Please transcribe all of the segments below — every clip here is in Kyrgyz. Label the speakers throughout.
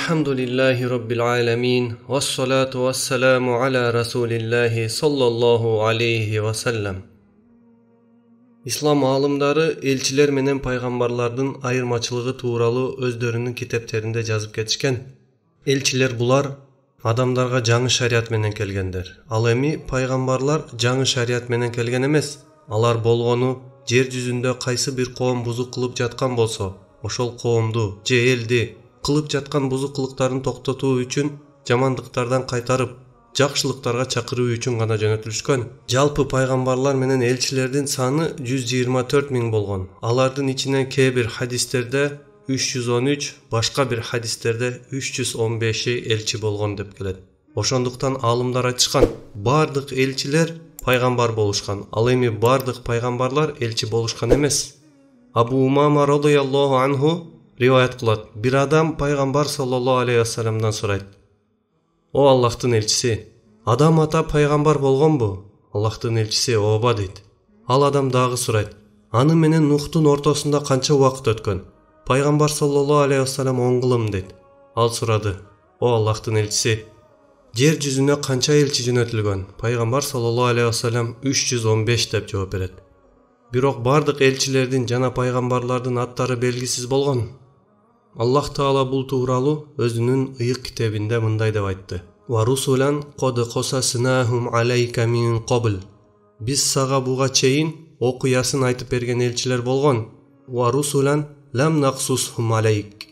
Speaker 1: Elhamdülillahi Rabbil alemin. Vessalatu vesselamu ala Resulillahi sallallahu aleyhi ve sellem. İslam alımları elçiler menen paygambarlardın ayırmaçılığı tuğralı özlerinin kitaplarında yazıp geçken. Elçiler bular adamlarga жаңы şariat menen kelgendir. Al эми paygambarlar жаңы şariat menen kelgen emes. Alar болгону жер жүзүндө кайсы бир коом бузук кылып жаткан болсо, ошол коомду же элди кылып жаткан бузук кылыктарын токтотуу үчүн жамандыктардан кайтарып, жакшылыктарга чакыруу үчүн гана жөнөтүлүшкөн. Жалпы пайгамбарлар менен элчилердин саны 124 миң болгон. Алардын ичинен кээ бир хадистерде 313, башка бир хадистерде 315 элчи болгон деп келет. Ошондуктан алымдар айтышкан, бардык элчилер пайгамбар болушкан. Ал эми бардык пайгамбарлар элчи болушкан эмес. Абу Умама радыйаллаху анху риваят кылат. Бир адам пайгамбар саллаллаху алейхи ва салламдан сурайт: "О Аллахтын элчиси, адам ата пайгамбар болгонбу?" Аллахтын элчиси: "Ооба" дейт. Ал адам дагы сурайт: "Аны менен Нухтун ортосунда канча убакыт өткөн?" Пайгамбар саллаллаху алейхи ва саллям 10 кылым дейт. Ал сурады: "О Аллахтын элчиси, жер жүзүнө канча элчи жөнөтүлгөн?" Пайгамбар саллаллаху алейхи ва саллям 315 деп жооп берет. Бирок бардык элчилердин жана пайгамбарлардын аттары белгисиз болгон. Аллах Таала бул тууралуу өзүнүн ыйык китебинде мындай деп айтты: "Ва русулан код косасынахум алейка мин кабл." Биз сага буга чейин окуясын айтып берген элчилер болгон. "Ва русулан лам нақсусхум алейк."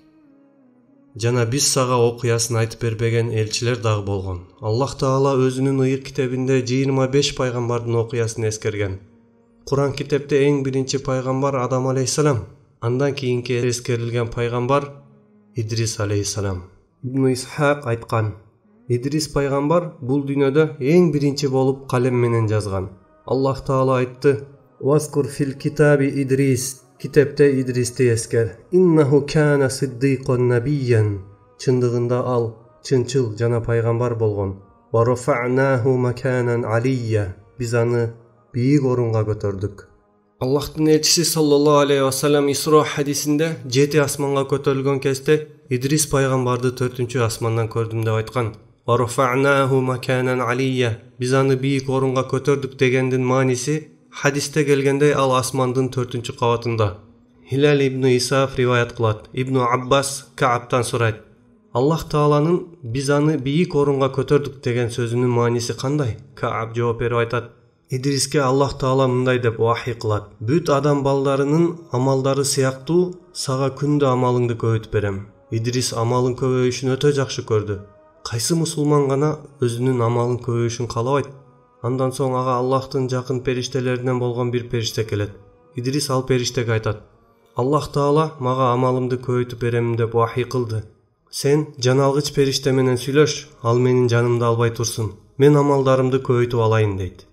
Speaker 1: Жана биз сага окуясын айтып бербеген элчилер дагы болгон. Аллах Таала өзүнүн ыйык китебинде 25 пайгамбардын окуясын эскерген. Куран китепте эң биринчи пайгамбар Адам алейхиссалам, андан кийинки эскерилген пайгамбар Идрис алейхиссалам. Ибн Исхак айткан: Идрис пайгамбар бул дүйнөдө эң биринчи болуп калем менен жазган. Аллах Таала айтты: "Васкур фил китаби Идрис." Китепте Идристи эскер. "Иннаху кана сиддикон набиян." Чындыгында ал чынчыл жана пайгамбар болгон. "Ва рафа'наху маканан алия." Биз аны бийик орунга көтөрдүк. Аллахтын элчиси саллаллаху алейхи ва саллям Исро хадисинде 7 асманга көтөрүлгөн кезде Идрис пайгамбарды 4-чү асмандан көрдүм деп айткан. "Ва рафа'наху маканан алия." Биз аны бийик орунга көтөрдүк дегендин мааниси хадисте келгендей ал асмандын 4-чү кабатында. Хилал ибн Исаф риваят кылат. Ибн Аббас Кааптан сурайт: Аллах Тааланын "Биз аны бийик орунга көтөрдүк" деген сөзүнүн мааниси кандай? Каап жооп берип айтат: Идриске Аллах Таала мындай деп вахий кылат: "Бүт адам балдарынын амалдары сыяктуу сага күндө амалыңды көбөйтүп берем." Идрис амалын көбөйүшүн өтө жакшы көрдү. Кайсы мусулман гана өзүнүн амалын көбөйүшүн каалабайт? Андан соң ага Аллахтын жакын периштелеринен болгон бир периште келет. Идрис ал периштеге айтат: "Аллах Таала мага амалымды көбөйтүп берем" деп вахий кылды. "Сен жаналгыч периште менен сүйлөш, ал менин жанымды албай турсун. Мен амалдарымды көбөйтүп алайын" дейт.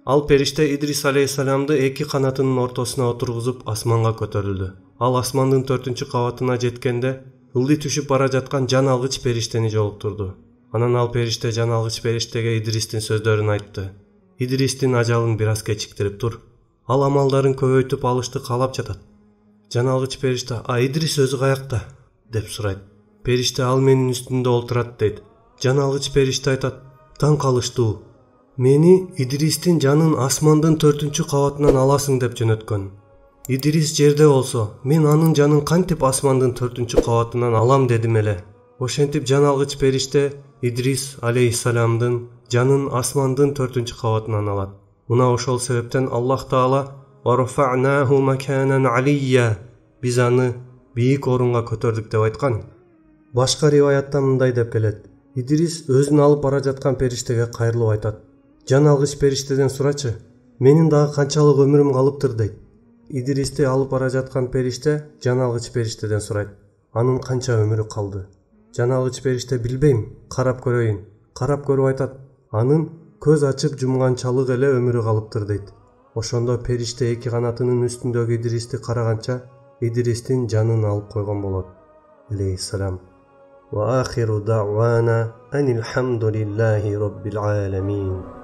Speaker 1: Ал периште Идрис алейхиссаламды эки канатынын ортосуна отургузуп асманга көтөрүлдү. Ал асмандын 4-чү кабатына жеткенде ылдый түшүп бара жаткан жан алгыч периштени жолуктурду. Анан ал периште жан алгыч периштеге Идристин сөздөрүн айтты: "Идристин ажалын бир аз кечиктирип тур. Ал амалдарын көбөйтүп алышты каалап жатат." Жан алгыч периште: "А Идрис өзү каякта?" деп сурайт. Периште: "Ал менин үстүмдө олтурат" дейт. Жан алгыч периште айтат: "Таң калыштуу. Мени Идристин жанын асмандын 4-чү кабатынан аласың деп жөнөткөн. Идрис жерде болсо, мен анын жанын кантип асмандын 4-чү кабатынан алам дедим эле." Ошентип жан алгыч периште Идрис алейхиссаламдын жанын асмандын 4-чү кабатынан алат. Мына ошол себептен Аллах Таала "Ва рафа'наху маканан алия." Биз аны бийик орунга көтөрдүк деп айткан. Башка риваятта мындай деп келет: Идрис өзүн алып бара жаткан периштеге кайрылып айтат: "Жан алгыч периштеден сурачы, менин дагы канчалык өмүрүм калыптыр" дейт. Идристи алып бара жаткан периште жан алгыч периштеден сурайт: "Анын канча өмүрү калды?" Жан алгыч периште: "Билбейм, карап көрөйүн." Карап көрүп айтат: "Анын көз ачып жумганчалык эле өмүрү калыптыр" дейт. Ошондо периште эки канатынын үстүндөгү Идристи караганча Идристин жанын алып койгон болот. Алейхиссалам. Ва ахиру дa'wana анил хамдулиллахи rabbil alamin.